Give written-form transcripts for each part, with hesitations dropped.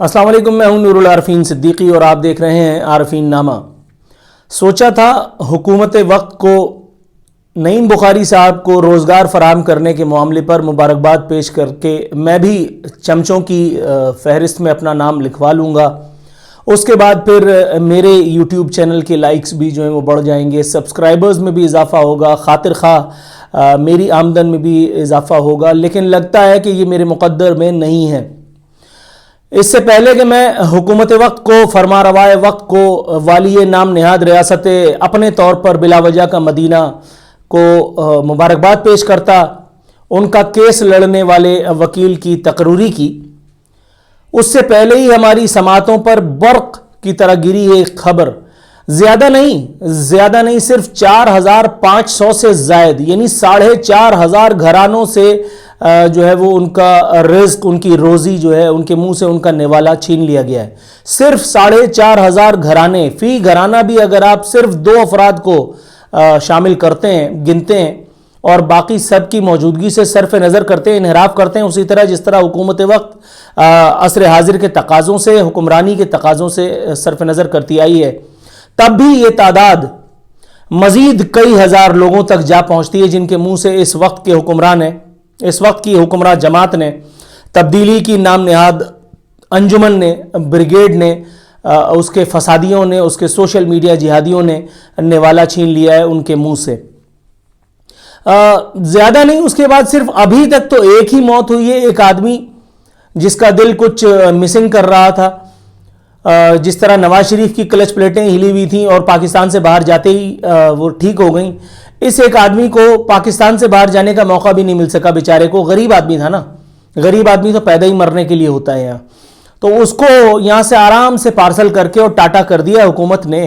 अस्सलाम वालेकुम, मैं हूं नूरुल आरफीन सिद्दीकी और आप देख रहे हैं आरफीन नामा। सोचा था हुकूमत वक्त को नईम बुखारी साहब को रोज़गार फराहम करने के मामले पर मुबारकबाद पेश करके मैं भी चमचों की फहरिस्त में अपना नाम लिखवा लूँगा। उसके बाद फिर मेरे यूट्यूब चैनल के लाइक्स भी जो हैं वो बढ़ जाएंगे, सब्सक्राइबर्स में भी इजाफ़ा होगा, खातिर खा मेरी आमदन में भी इजाफ़ा होगा। लेकिन लगता है कि ये मेरे मुक़द्दर में नहीं है। इससे पहले कि मैं हुकूमत वक्त को, फरमा रवाए वक्त को, वाली नाम निहाद रियासत अपने तौर पर बिला वजह का मदीना को मुबारकबाद पेश करता, उनका केस लड़ने वाले वकील की तकरूरी की, उससे पहले ही हमारी समातों पर बर्क की तरह गिरी एक खबर। ज़्यादा नहीं, सिर्फ 4,500 से ज़ायद यानी 4,500 घरानों से जो है वो उनका रिज़्क, उनकी रोज़ी जो है उनके मुंह से उनका निवाला छीन लिया गया है। सिर्फ 4,500 घराने, फी घराना भी अगर आप सिर्फ 2 अफराद को शामिल करते हैं, गिनते हैं और बाकी सब की मौजूदगी से सरफ नज़र करते हैं, इनहराफ करते हैं, उसी तरह जिस तरह हुकूमत वक्त असर हाजिर के तकाज़ों से, हुक्मरानी के तकाज़ों से सरफ नज़र करती आई है, तब भी ये तादाद मज़ीद कई हज़ार लोगों तक जा पहुँचती है जिनके मुँह से इस वक्त के हुक्मरान हैं, इस वक्त की हुक्मरान जमात ने, तब्दीली की नाम निहाद अंजुमन ने, ब्रिगेड ने, उसके फसादियों ने, उसके सोशल मीडिया जिहादियों ने निवाला छीन लिया है उनके मुंह से। ज़्यादा नहीं, उसके बाद सिर्फ अभी तक तो एक ही मौत हुई है, एक आदमी जिसका दिल कुछ मिसिंग कर रहा था। जिस तरह नवाज शरीफ की क्लच प्लेटें हिली हुई थी और पाकिस्तान से बाहर जाते ही वो ठीक हो गई, इस एक आदमी को पाकिस्तान से बाहर जाने का मौका भी नहीं मिल सका बेचारे को। गरीब आदमी था ना, गरीब आदमी तो पैदा ही मरने के लिए होता है यहाँ, तो उसको यहाँ से आराम से पार्सल करके और टाटा कर दिया हुकूमत ने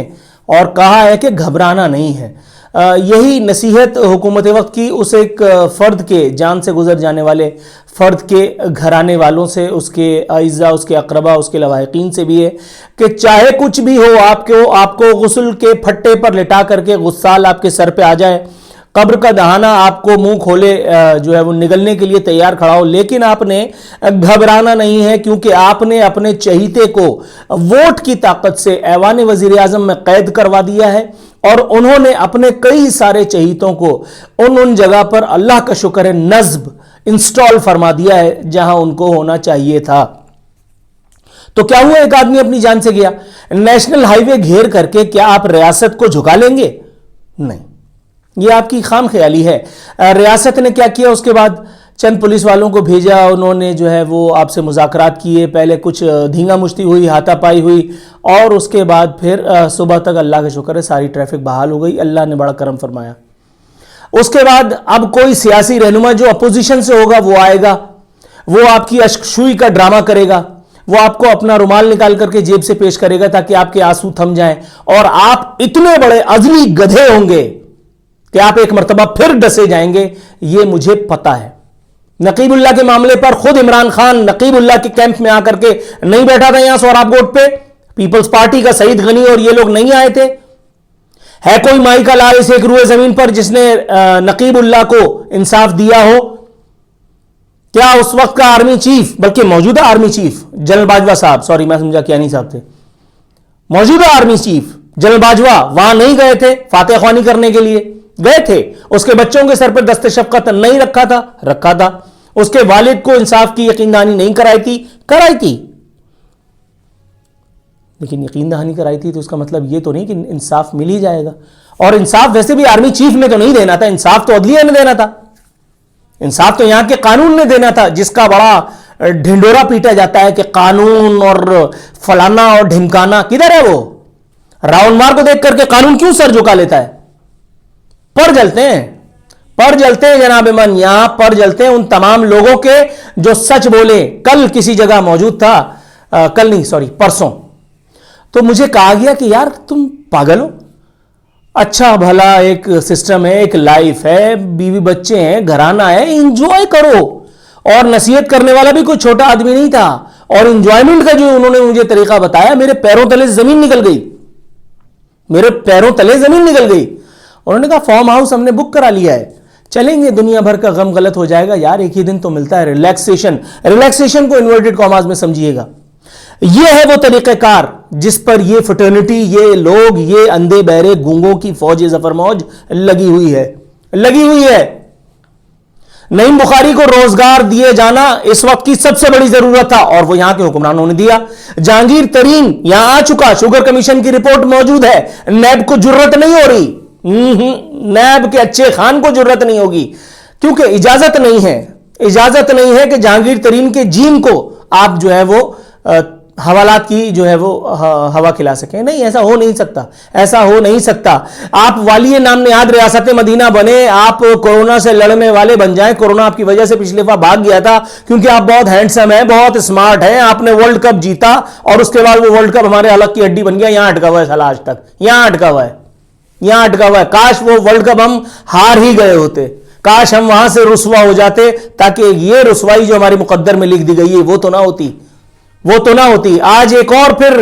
और कहा है कि घबराना नहीं है। यही नसीहत हुकूमत वक्त की उस एक फ़र्द के, जान से गुजर जाने वाले फ़र्द के घराने वालों से, उसके अइज़ा, उसके अक़रबा, उसके लवाहिकीन से भी है कि चाहे कुछ भी हो, आपको गुस्ल के फट्टे पर लिटा करके गुस्साल आपके सर पे आ जाए, कब्र का दहाना आपको मुंह खोले जो है वो निगलने के लिए तैयार खड़ा हो, लेकिन आपने घबराना नहीं है, क्योंकि आपने अपने चहीते को वोट की ताकत से ऐवान वज़ीर आज़म में कैद करवा दिया है और उन्होंने अपने कई सारे चहीतों को उन जगह पर, अल्लाह का शुक्र है, नज़्ब इंस्टॉल फरमा दिया है जहां उनको होना चाहिए था। तो क्या हुआ, एक आदमी अपनी जान से गया। नेशनल हाईवे घेर करके क्या आप रियासत को झुका लेंगे? नहीं, ये आपकी खाम ख्याली है। रियासत ने क्या किया, उसके बाद चंद पुलिस वालों को भेजा, उन्होंने जो है वो आपसे मुज़ाकरात किए, पहले कुछ धींगा मुश्ती हुई, हाथापाई हुई और उसके बाद फिर सुबह तक अल्लाह का शुक्र है सारी ट्रैफिक बहाल हो गई, अल्लाह ने बड़ा करम फरमाया। उसके बाद अब कोई सियासी रहनुमा जो अपोजिशन से होगा वो आएगा, वो आपकी अश्कशुई का ड्रामा करेगा, वो आपको अपना रुमाल निकाल करके जेब से पेश करेगा ताकि आपके आंसू थम जाएं और आप इतने बड़े अजली गधे होंगे कि आप एक मर्तबा फिर डसे जाएंगे, ये मुझे पता है। नकीबुल्लाह के मामले पर खुद इमरान खान नकीबुल्लाह के कैंप में आकर के नहीं बैठा था यहां सोहराब गोट पे, पीपल्स पार्टी का सईद गनी और ये लोग नहीं आए थे। है कोई माई का लाल इस एक रूए जमीन पर जिसने नकीबुल्लाह को इंसाफ दिया हो? क्या उस वक्त का आर्मी चीफ, बल्कि मौजूदा आर्मी चीफ जनरल बाजवा साहब, सॉरी मैं समझा कियानी साहब थे, मौजूदा आर्मी चीफ जनरल बाजवा वहां नहीं गए थे? फातह ख्वानी करने के लिए गए थे। उसके बच्चों के सर पर दस्ते शफकत नहीं रखा था। उसके वालिद को इंसाफ की यकीन दहानी नहीं कराई थी। लेकिन यकीन दहानी कराई थी तो उसका मतलब ये तो नहीं कि इंसाफ मिल ही जाएगा। और इंसाफ वैसे भी आर्मी चीफ ने तो नहीं देना था, इंसाफ तो अदलिया ने देना था, इंसाफ तो यहां के कानून ने देना था, जिसका बड़ा ढिंडोरा पीटा जाता है कि कानून और फलाना और ढिमकाना। किधर है वो? रावण मार को देख करके कानून क्यों सर झुका लेता है? पर जलते हैं जनाब मन, यहां पर जलते हैं उन तमाम लोगों के जो सच बोले। कल किसी जगह मौजूद था, कल नहीं सॉरी परसों, तो मुझे कहा गया कि यार तुम पागल हो, अच्छा भला एक सिस्टम है, एक लाइफ है, बीवी बच्चे हैं, घराना है, इंजॉय करो। और नसीहत करने वाला भी कोई छोटा आदमी नहीं था और इंजॉयमेंट का जो उन्होंने मुझे तरीका बताया, मेरे पैरों तले जमीन निकल गई। उन्होंने कहा फार्म हाउस हमने बुक करा लिया है, चलेंगे, दुनिया भर का गम गलत हो जाएगा यार, एक ही दिन तो मिलता है रिलैक्सेशन को इन्वर्टेड कॉमास में समझिएगा। یہ ہے وہ طریقہ کار جس پر یہ فٹرنٹی، یہ لوگ، یہ اندھے بہرے گونگوں کی فوج ظفر موج لگی ہوئی ہے. نعیم بخاری کو روزگار دیے جانا اس وقت کی سب سے بڑی ضرورت تھا اور وہ یہاں کے حکمرانوں نے دیا. جہانگیر ترین یہاں آ چکا، شوگر کمیشن کی رپورٹ موجود ہے. نیب کو جرت نہیں ہو رہی، نیب کے اچھے خان کو جرت نہیں ہوگی، کیونکہ اجازت نہیں ہے کہ جہانگیر ترین کے جین کو آپ جو ہے وہ حوالات کی جو ہے وہ ہوا کھلا سکیں. نہیں، ایسا ہو نہیں سکتا. آپ والی نام نہاد ریاست مدینہ بنے، آپ کورونا سے لڑنے والے بن جائیں. کورونا آپ کی وجہ سے پچھلے دفعہ بھاگ گیا تھا کیونکہ آپ بہت ہینڈسم ہیں، بہت اسمارٹ ہیں. آپ نے ورلڈ کپ جیتا اور اس کے بعد وہ ورلڈ کپ ہمارے حلق کی ہڈی بن گیا. یہاں اٹکا ہوا ہے سال آج تک، یہاں اٹکا ہوا ہے. کاش وہ ورلڈ کپ ہم ہار ہی گئے ہوتے، کاش ہم وہاں سے رسوا ہو جاتے، تاکہ یہ رسوائی جو ہماری مقدر میں لکھ دی گئی ہے وہ تو نہ ہوتی. آج ایک اور پھر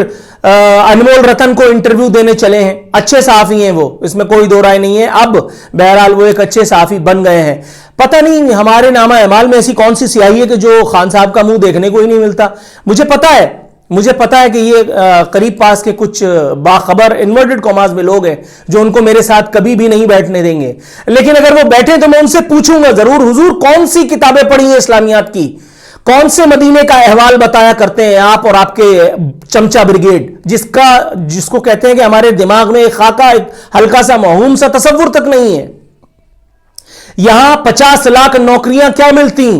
انمول رتن کو انٹرویو دینے چلے ہیں. اچھے صحافی ہیں وہ، اس میں کوئی دو رائے نہیں ہے. اب بہرحال وہ ایک اچھے صحافی بن گئے ہیں. پتہ نہیں ہمارے نامہ اعمال میں ایسی کون سی سیاہی ہے کہ جو خان صاحب کا منہ دیکھنے کو ہی نہیں ملتا. مجھے پتا ہے کہ یہ قریب پاس کے کچھ باخبر انورٹڈ کاماز میں لوگ ہیں جو ان کو میرے ساتھ کبھی بھی نہیں بیٹھنے دیں گے. لیکن اگر وہ بیٹھیں تو میں ان سے پوچھوں گا ضرور، حضور کون سی کتابیں پڑھی ہیں اسلامیات کی؟ کون سے مدینے کا احوال بتایا کرتے ہیں آپ اور آپ کے چمچا بریگیڈ، جس کو کہتے ہیں کہ ہمارے دماغ میں ایک خاکہ، ایک ہلکا سا موہوم سا تصور تک نہیں ہے. یہاں 50 لاکھ نوکریاں کیا ملتی،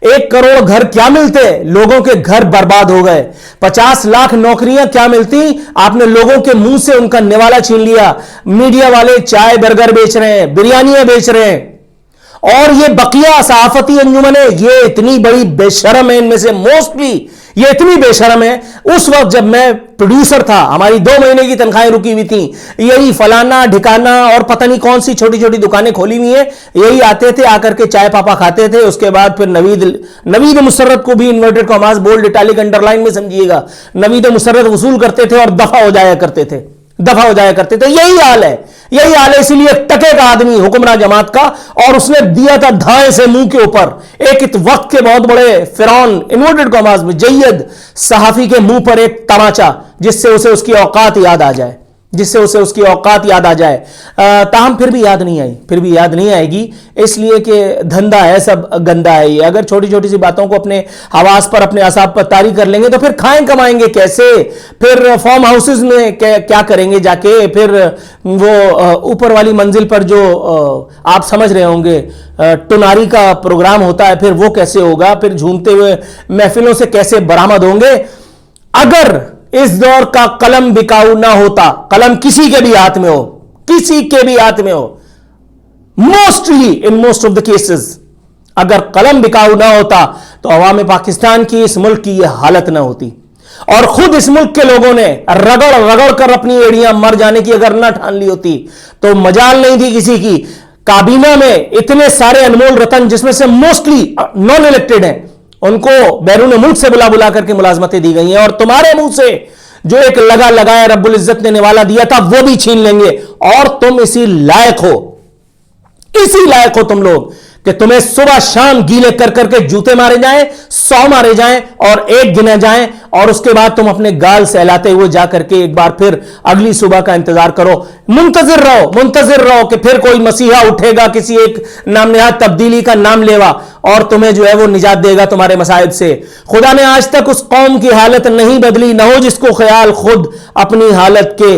1 کروڑ گھر کیا ملتے؟ لوگوں کے گھر برباد ہو گئے. 50 لاکھ نوکریاں کیا ملتی؟ آپ نے لوگوں کے منہ سے ان کا نوالا چھین لیا. میڈیا والے چائے برگر بیچ رہے ہیں، بریانیاں بیچ رہے ہیں، اور یہ بقیہ صحافتی انجمنیں یہ اتنی بڑی بے شرم ہے. ان میں سے موسٹلی یہ اتنی بے شرم ہے. اس وقت جب میں پروڈیوسر تھا، ہماری 2 مہینے کی تنخواہیں رکی ہوئی تھیں، یہی فلانا ڈھکانا اور پتہ نہیں کون سی چھوٹی چھوٹی دکانیں کھولی ہوئی ہیں، یہی آتے تھے، آ کر کے چائے پاپا کھاتے تھے. اس کے بعد پھر نوید مسرت کو بھی inverted commas bold italic under line میں سمجھیے گا، نوید مسرت وصول کرتے تھے اور دفع ہو جایا کرتے تھے. یہی حال ہے. اسی لیے ٹکے کا آدمی حکمراں جماعت کا، اور اس نے دیا تھا دھائیں سے منہ کے اوپر ایک وقت کے بہت بڑے فرعون انورٹڈ کاماز میں جید صحافی کے منہ پر ایک تماچا، جس سے اسے اس کی اوقات یاد آ جائے. تاہم پھر بھی یاد نہیں آئے گی، اس لیے کہ دھندا ہے سب گندا ہے. یہ اگر چھوٹی چھوٹی سی باتوں کو اپنے حواس پر، اپنے اعصاب پر طاری کر لیں گے تو پھر کھائیں کمائیں گے کیسے؟ پھر فارم ہاؤسز میں کیا کریں گے جا کے؟ پھر وہ اوپر والی منزل پر جو آپ سمجھ رہے ہوں گے ٹناری کا پروگرام ہوتا ہے، پھر وہ کیسے ہوگا؟ پھر جھومتے ہوئے محفلوں سے کیسے برآمد ہوں گے؟ اگر اس دور کا قلم بکاؤ نہ ہوتا، قلم کسی کے بھی ہاتھ میں ہو، موسٹ آف دا کیسز اگر قلم بکاؤ نہ ہوتا تو عوام پاکستان کی، اس ملک کی یہ حالت نہ ہوتی. اور خود اس ملک کے لوگوں نے رگڑ کر اپنی ایڑیاں مر جانے کی اگر نہ ٹھان لی ہوتی تو مجال نہیں تھی کسی کی. کابینہ میں اتنے سارے انمول رتن، جس میں سے موسٹلی نان الیکٹڈ ہیں، ان کو بیرون ملک سے بلا کر کے ملازمتیں دی گئی ہیں، اور تمہارے منہ سے جو ایک لگایا رب العزت نے نوالا دیا تھا وہ بھی چھین لیں گے. اور تم اسی لائق ہو تم لوگ کہ تمہیں صبح شام گیلے کر کے جوتے مارے جائیں، 100 مارے جائیں اور 1 گنے جائیں، اور اس کے بعد تم اپنے گال سہلاتے ہوئے جا کر کے ایک بار پھر اگلی صبح کا انتظار کرو. منتظر رہو کہ پھر کوئی مسیحا اٹھے گا کسی ایک نام نہاد تبدیلی کا نام لیوا اور تمہیں جو ہے وہ نجات دے گا تمہارے مصائب سے. خدا نے آج تک اس قوم کی حالت نہیں بدلی، نہ ہو جس کو خیال خود اپنی حالت کے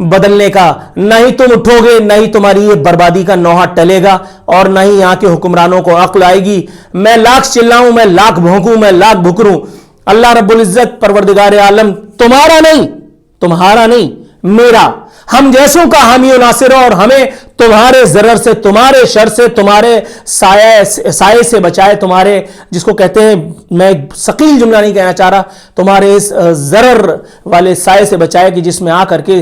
بدلنے کا. نہ ہی تم اٹھو گے، نہ ہی تمہاری یہ بربادی کا نوحہ ٹلے گا، اور نہ ہی یہاں کے حکمرانوں کو عقل آئے گی. میں لاکھ چلاؤں، میں لاکھ بھونکوں، میں لاکھ بھکروں، اللہ رب العزت پروردگار عالم تمہارا نہیں میرا، ہم جیسوں کا حامی و ناصر ہو، اور ہمیں تمہارے ضرر سے، تمہارے شر سے، تمہارے سائے سے بچائے. تمہارے جس کو کہتے ہیں، میں ثقیل جملہ نہیں کہنا چاہ رہا، تمہارے اس ضرر والے سائے سے بچائے کہ جس میں آ کر کے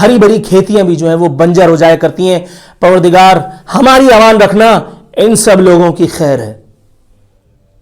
ہری بھری کھیتیاں بھی جو ہیں وہ بنجر ہو جایا کرتی ہیں. پروردگار ہماری امان رکھنا، ان سب لوگوں کی خیر ہے.